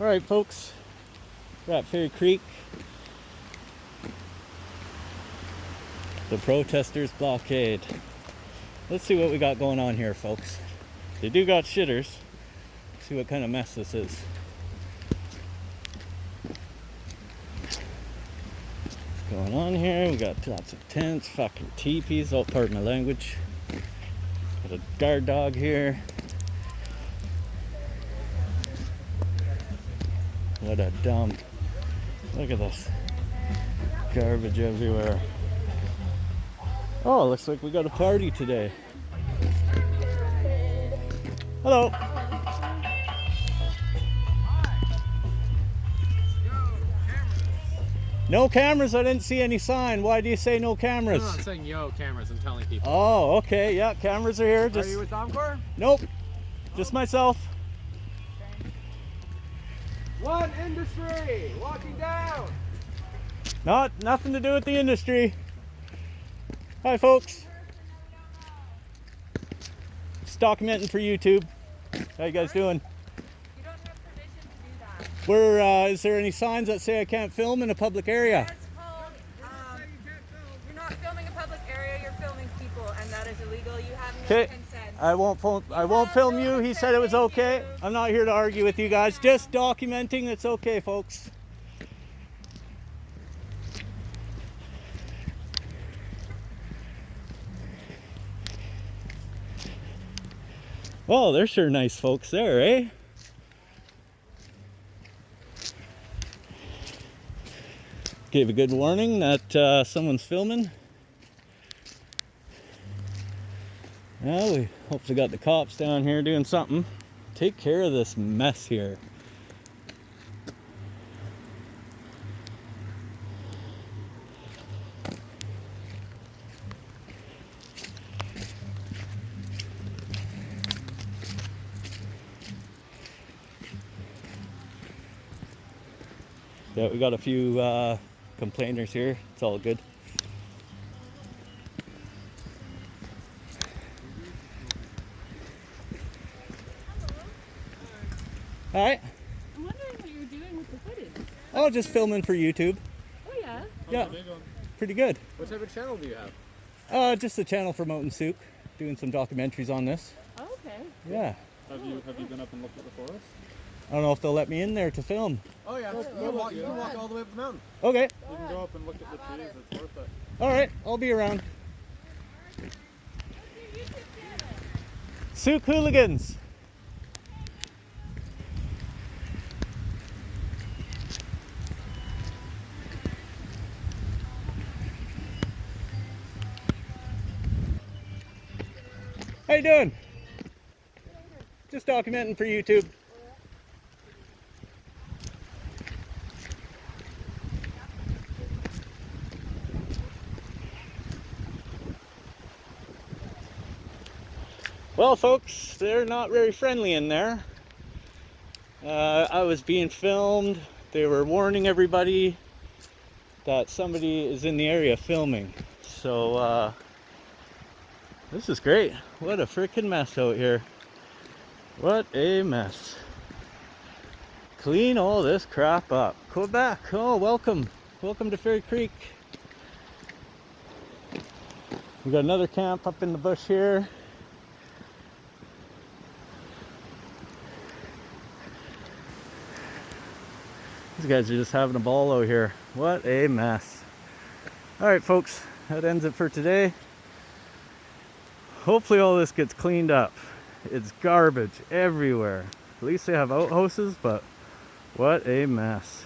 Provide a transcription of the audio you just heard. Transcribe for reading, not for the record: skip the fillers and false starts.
Alright folks, we're at Fairy Creek. The protesters' blockade. Let's see what we got going on here, folks. They do got shitters. Let's see what kind of mess this is. What's going on here? We got lots of tents, fucking teepees. Oh, pardon my language. Got a guard dog here. What a dump. Look at this. Garbage everywhere. Oh, looks like we got a party today. Hello. No cameras? I didn't see any sign. Why do you say no cameras? No, I'm saying yo cameras. I'm telling people. Oh, okay. Yeah, cameras are here. Are you with Domcor? Nope. Just myself. One industry walking down. Nothing to do with the industry. Hi, folks. Just documenting for YouTube. How you guys doing? You don't have permission to do that. Is there any signs that say I can't film in a public area? That's called, you're not filming a public area, you're filming people, and that is illegal. You have no Okay. consent. I won't film you. He said it was okay. I'm not here to argue with you guys. Just documenting. It's okay, folks. Well, they're sure nice folks there, eh? Gave a good warning that someone's filming. Well, we hopefully got the cops down here doing something. Take care of this mess here. Yeah, we got a few complainers here. It's all good. All right. I'm wondering what you're doing with the footage. Oh, just filming for YouTube. Oh yeah? Yeah, pretty good. What type of channel do you have? Just a channel for Mountain Soup, doing some documentaries on this. Oh, okay. Yeah. Have you been up and looked at the forest? I don't know if they'll let me in there to film. Oh yeah, you can walk all the way up the mountain. Okay. You can go up and look at the trees. It's worth it. All right. I'll be around. Souk Hooligans. How you doing? Just documenting for YouTube. Well, folks, they're not very friendly in there. I was being filmed. They were warning everybody that somebody is in the area filming. So, this is great. What a freaking mess out here. What a mess. Clean all this crap up. Quebec, oh, welcome. Welcome to Fairy Creek. We got another camp up in the bush here. These guys are just having a ball out here. What a mess. Alright folks, that ends it for today. Hopefully all this gets cleaned up. It's garbage everywhere. At least they have outhouses, but what a mess.